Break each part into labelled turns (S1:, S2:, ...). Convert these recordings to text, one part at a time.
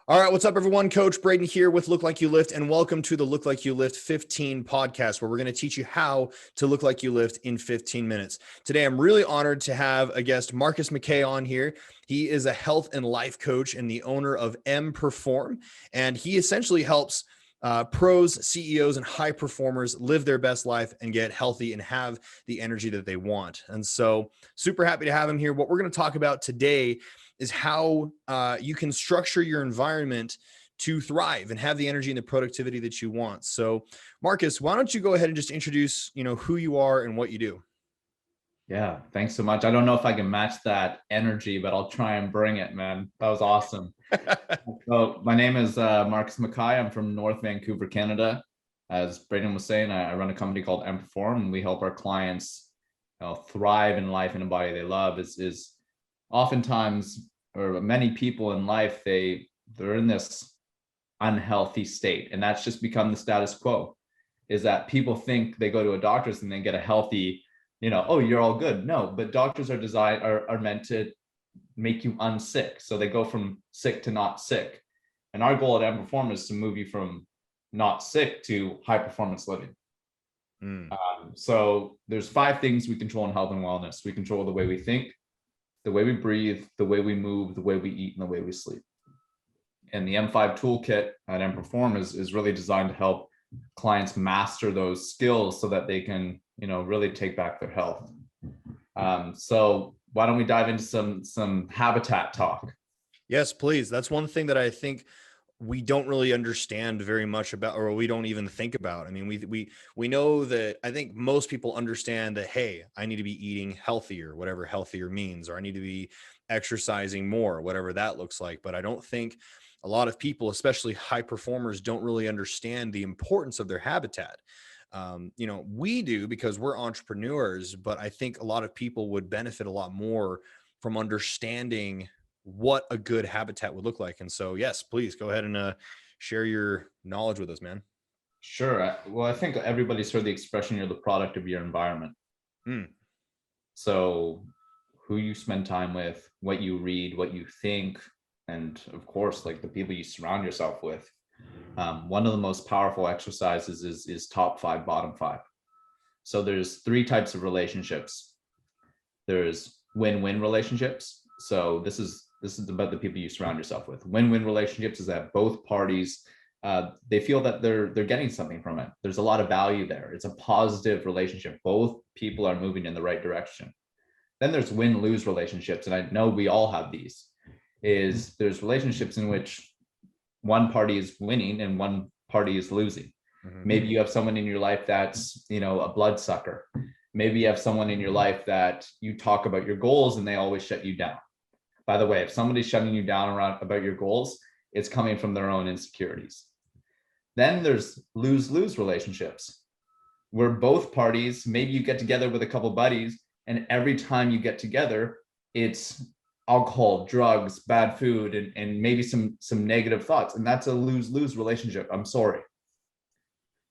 S1: All right, what's up, everyone? Coach Braden here with Look Like You Lift, and welcome to the Look Like You Lift 15 podcast, where we're going to teach you how to look like you lift in 15 minutes. Today, I'm really honored to have a guest, Marcus Mackay, on here. He is a health and life coach and the owner of MPerform, and he essentially helps pros, CEOs, and high performers live their best life and get healthy and have the energy that they want. And so, super happy to have him here. What we're going to talk about today is how you can structure your environment to thrive and have the energy and the productivity that you want. So, Marcus, why don't you go ahead and just introduce, who you are and what you do?
S2: Yeah, thanks so much. I don't know if I can match that energy, but I'll try and bring it, man. That was awesome. So my name is Marcus Mackay. I'm from North Vancouver, Canada. As Braden was saying, I run a company called MPerform, and we help our clients thrive in life in a body they love. Is oftentimes, or many people in life, they're in this unhealthy state, and that's just become the status quo. Is that people think they go to a doctor's and they get a healthy, oh, you're all good. No, but doctors are meant to make you unsick, so they go from sick to not sick. And our goal at MPerform is to move you from not sick to high performance living. So there's 5 things we control in health and wellness. We control the way we think, the way we breathe, the way we move, the way we eat, and the way we sleep. And the M5 toolkit at MPerform is really designed to help clients master those skills so that they can, really take back their health. So why don't we dive into some habitat talk?
S1: Yes, please. That's one thing that I think we don't really understand very much about, or we don't even think about. I mean, we know that. I think most people understand that, hey, I need to be eating healthier, whatever healthier means, or I need to be exercising more, whatever that looks like. But I don't think a lot of people, especially high performers, don't really understand the importance of their habitat. We do because we're entrepreneurs, but I think a lot of people would benefit a lot more from understanding what a good habitat would look like. And so, yes, please go ahead and share your knowledge with us, man.
S2: Sure. Well, I think everybody's heard the expression, you're the product of your environment. So who you spend time with, what you read, what you think, and of course, like the people you surround yourself with. One of the most powerful exercises is top 5, bottom 5. So there's 3 types of relationships. There's win-win relationships. So this is about the people you surround yourself with. Win-win relationships is that both parties, they feel that they're getting something from it. There's a lot of value there. It's a positive relationship. Both people are moving in the right direction. Then there's win-lose relationships, and I know we all have these. There's relationships in which one party is winning and one party is losing. Maybe you have someone in your life that's, a bloodsucker. Maybe you have someone in your life that you talk about your goals and they always shut you down. By the way, if somebody's shutting you down about your goals, it's coming from their own insecurities. Then there's lose-lose relationships, where both parties, maybe you get together with a couple buddies, and every time you get together, it's alcohol, drugs, bad food, and maybe some negative thoughts. And that's a lose-lose relationship. I'm sorry.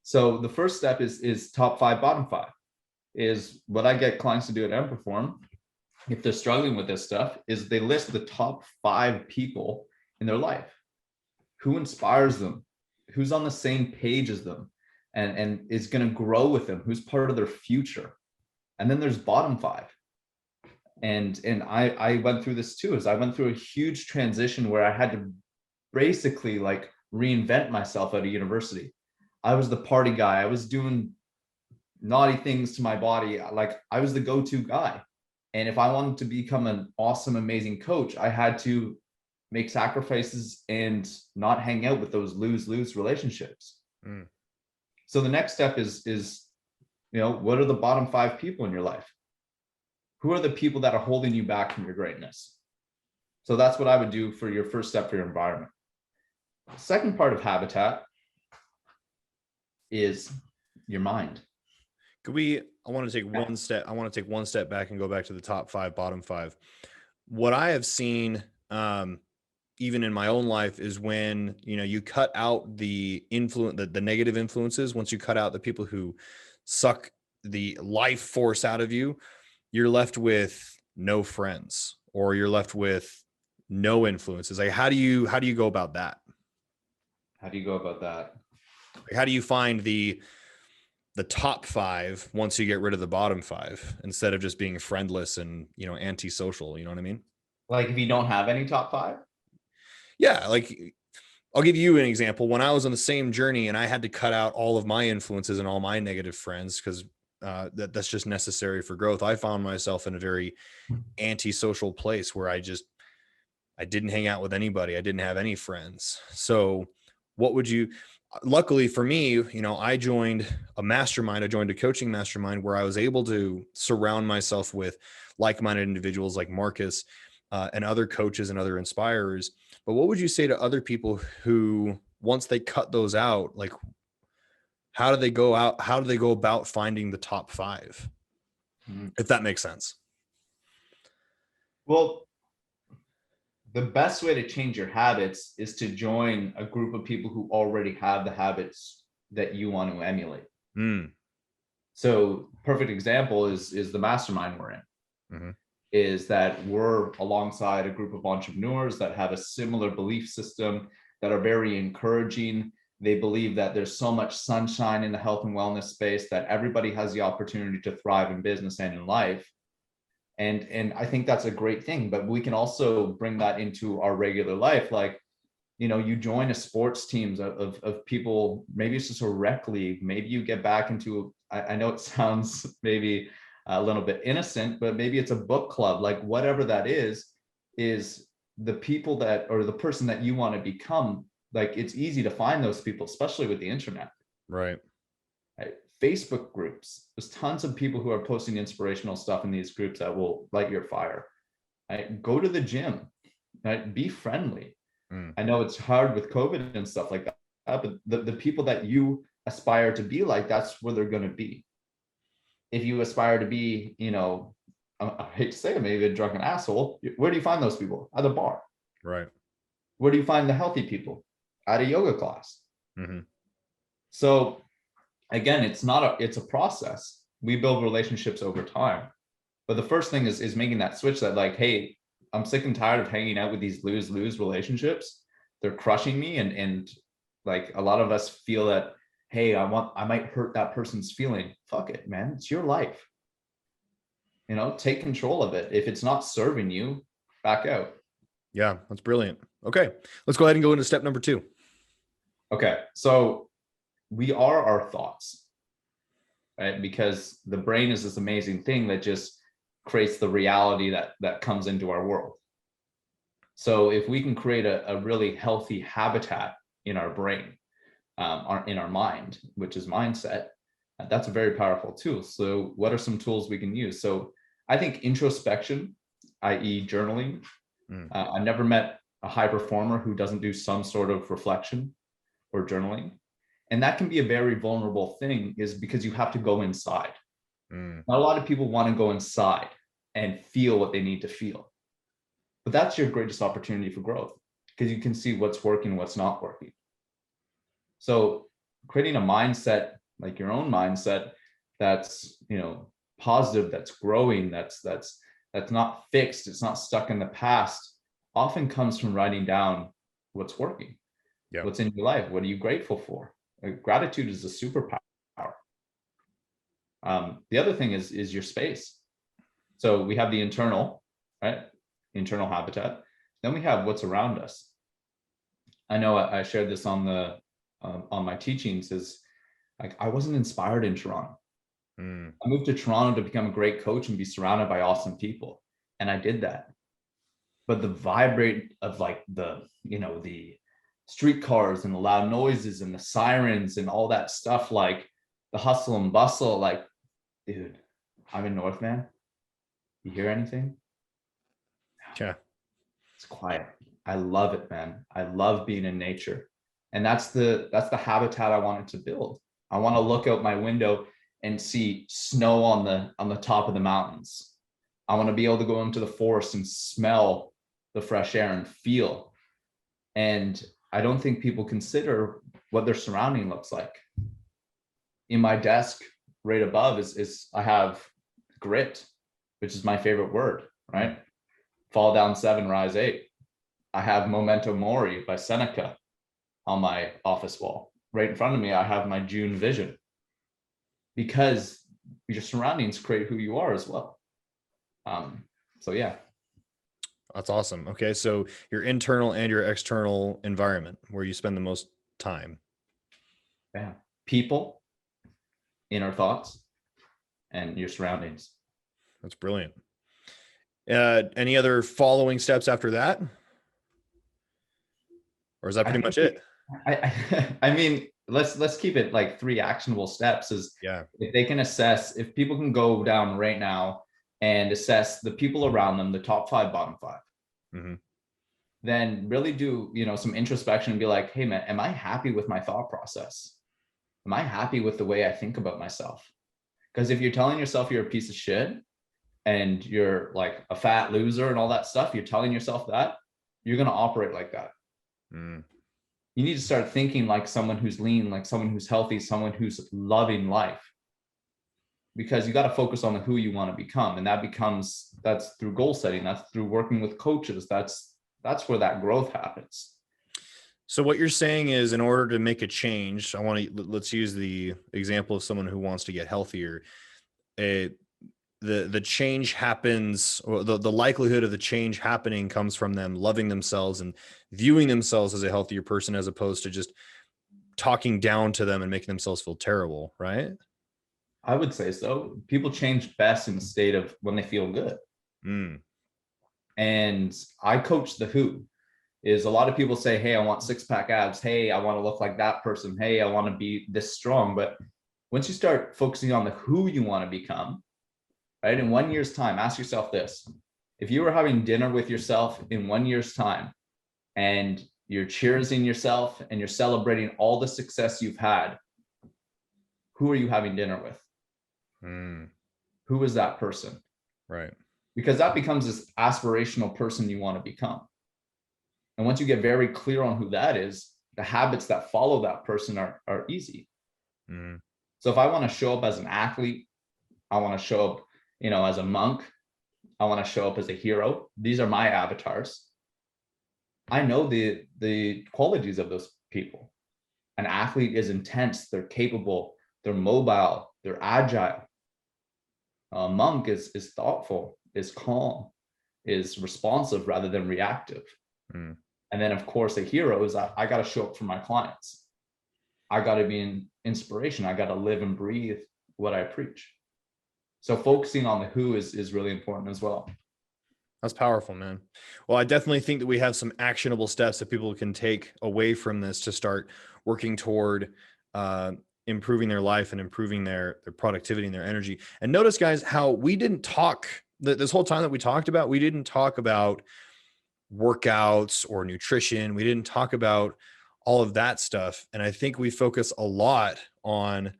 S2: So the first step is top 5, bottom 5. Is what I get clients to do at MPerform, if they're struggling with this stuff, is they list the top 5 people in their life. Who inspires them? Who's on the same page as them and is going to grow with them? Who's part of their future? And then there's bottom 5. And I went through this too, as I went through a huge transition where I had to basically like reinvent myself at a university. I was the party guy. I was doing naughty things to my body. Like I was the go-to guy. And if I wanted to become an awesome, amazing coach, I had to make sacrifices and not hang out with those lose-lose relationships. So the next step is, what are the bottom 5 people in your life? Who are the people that are holding you back from your greatness? So that's what I would do for your first step for your environment. The second part of habitat is your mind.
S1: I want to take one step. I want to take one step back and go back to the top 5, bottom 5. What I have seen, even in my own life, is when, you cut out the negative influences. Once you cut out the people who suck the life force out of you, you're left with no friends, or you're left with no influences. Like, how do you go about that?
S2: How do you go about that?
S1: How do you find the top 5 once you get rid of the bottom 5 instead of just being friendless and, antisocial? You know what I mean?
S2: Like if you don't have any top 5?
S1: Yeah. Like I'll give you an example. When I was on the same journey and I had to cut out all of my influences and all my negative friends, because that's just necessary for growth, I found myself in a very antisocial place where I didn't hang out with anybody. I didn't have any friends. So luckily for me, I joined a mastermind. I joined a coaching mastermind where I was able to surround myself with like-minded individuals like Marcus and other coaches and other inspirers. But what would you say to other people who, once they cut those out, like, how do they go about finding the top 5? If that makes sense.
S2: Well, the best way to change your habits is to join a group of people who already have the habits that you want to emulate. So perfect example is the mastermind we're in. Is that we're alongside a group of entrepreneurs that have a similar belief system, that are very encouraging. They believe that there's so much sunshine in the health and wellness space, that everybody has the opportunity to thrive in business and in life. And I think that's a great thing, but we can also bring that into our regular life. Like, you join a sports teams of people, maybe it's just a rec league, maybe you get back into, I know it sounds maybe a little bit innocent, but maybe it's a book club, like whatever that is the people that, or the person that you want to become. Like, it's easy to find those people, especially with the internet.
S1: Right.
S2: Facebook groups, there's tons of people who are posting inspirational stuff in these groups that will light your fire. Go to the gym, be friendly. I know it's hard with COVID and stuff like that, but the people that you aspire to be like, that's where they're going to be. If you aspire to be, I hate to say it, maybe a drunken asshole, where do you find those people? At the bar.
S1: Right.
S2: Where do you find the healthy people? At a yoga class. So again, it's a process. We build relationships over time. But the first thing is making that switch that, like, hey, I'm sick and tired of hanging out with these lose-lose relationships. They're crushing me. And like, a lot of us feel that, hey, I might hurt that person's feeling. Fuck it, man. It's your life. Take control of it. If it's not serving you, back out.
S1: Yeah, that's brilliant. Okay, let's go ahead and go into step number 2.
S2: Okay, so we are our thoughts, right? Because the brain is this amazing thing that just creates the reality that comes into our world. So if we can create a really healthy habitat in our brain, in our mind, which is mindset, that's a very powerful tool. So what are some tools we can use? So I think introspection, i.e. journaling. I've never met a high performer who doesn't do some sort of reflection or journaling. And that can be a very vulnerable thing, is because you have to go inside. Not a lot of people want to go inside and feel what they need to feel. But that's your greatest opportunity for growth, because you can see what's working, what's not working. So creating a mindset, like your own mindset, that's, positive, that's growing, that's not fixed, it's not stuck in the past, often comes from writing down what's working. Yeah. What's in your life? What are you grateful for? Gratitude is a superpower. The other thing is your space. So we have the internal, right? Internal habitat. Then we have what's around us. I know I shared this on my teachings, is like, I wasn't inspired in Toronto. I moved to Toronto to become a great coach and be surrounded by awesome people. And I did that. But the vibrate of like the streetcars and the loud noises and the sirens and all that stuff, like the hustle and bustle, like, dude, I'm in North, man. You hear anything?
S1: Yeah.
S2: It's quiet. I love it, man. I love being in nature. And that's the habitat I wanted to build. I want to look out my window and see snow on the top of the mountains. I want to be able to go into the forest and smell the fresh air and feel. And I don't think people consider what their surrounding looks like. In my desk right above is I have grit, which is my favorite word, right? Fall down 7, rise 8. I have Memento Mori by Seneca. on my office wall. Right in front of me, I have my June vision, because your surroundings create who you are as well. So yeah.
S1: That's awesome. Okay. So your internal and your external environment where you spend the most time.
S2: Yeah. People, inner thoughts, and your surroundings.
S1: That's brilliant. Any other following steps after that? Or is that pretty much it?
S2: I mean, let's keep it like 3 actionable steps. Is
S1: Yeah.
S2: if they can assess, if people can go down right now and assess the people around them, the top 5, bottom 5,
S1: Mm-hmm.
S2: then really do, some introspection and be like, hey man, am I happy with my thought process? Am I happy with the way I think about myself? Because if you're telling yourself you're a piece of shit and you're like a fat loser and all that stuff, you're telling yourself that, you're going to operate like that.
S1: Mm.
S2: You need to start thinking like someone who's lean, like someone who's healthy, someone who's loving life. Because you got to focus on who you want to become. And that's through goal setting. That's through working with coaches. That's where that growth happens.
S1: So what you're saying is, in order to make a change, let's use the example of someone who wants to get healthier. The change happens, or the likelihood of the change happening comes from them loving themselves and viewing themselves as a healthier person, as opposed to just talking down to them and making themselves feel terrible, right?
S2: I would say so. People change best in the state of when they feel good.
S1: Mm.
S2: And I coach the who. Is a lot of people say, hey, I want 6-pack abs. Hey, I want to look like that person. Hey, I want to be this strong. But once you start focusing on the who you want to become, right? In 1 year's time, ask yourself this. If you were having dinner with yourself in 1 year's time and you're cheersing yourself and you're celebrating all the success you've had, who are you having dinner with?
S1: Mm.
S2: Who is that person?
S1: Right.
S2: Because that becomes this aspirational person you want to become. And once you get very clear on who that is, the habits that follow that person are easy.
S1: Mm.
S2: So if I want to show up as an athlete, I want to show up, as a monk, I want to show up as a hero. These are my avatars. I know the qualities of those people. An athlete is intense, they're capable, they're mobile, they're agile. A monk is thoughtful, is calm, is responsive rather than reactive.
S1: Mm.
S2: And then, of course, a hero is I got to show up for my clients. I got to be an inspiration. I got to live and breathe what I preach. So focusing on the who is really important as well.
S1: That's powerful, man. Well, I definitely think that we have some actionable steps that people can take away from this to start working toward improving their life and improving their productivity and their energy. And notice, guys, how we didn't talk this whole time that we talked about, we didn't talk about workouts or nutrition. We didn't talk about all of that stuff. And I think we focus a lot on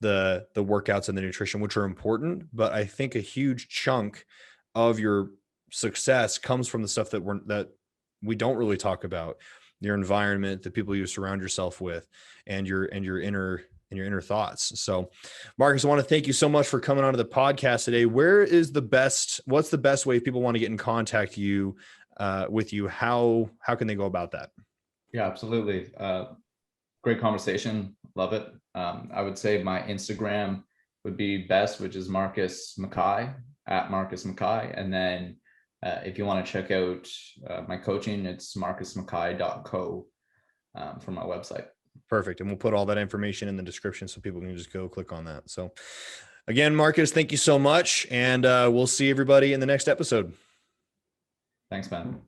S1: the workouts and the nutrition, which are important, but I think a huge chunk of your success comes from the stuff that we don't really talk about: your environment, the people you surround yourself with, and your inner thoughts. So Marcus, I want to thank you so much for coming onto the podcast today. What's the best way if people want to get in contact with you? How can they go about that?
S2: Yeah, absolutely. Great conversation. Love it. I would say my Instagram would be best, which is Marcus Mackay, at Marcus Mackay. And then if you want to check out my coaching, it's marcusmackay.co from my website.
S1: Perfect. And we'll put all that information in the description so people can just go click on that. So again, Marcus, thank you so much. And we'll see everybody in the next episode.
S2: Thanks, man.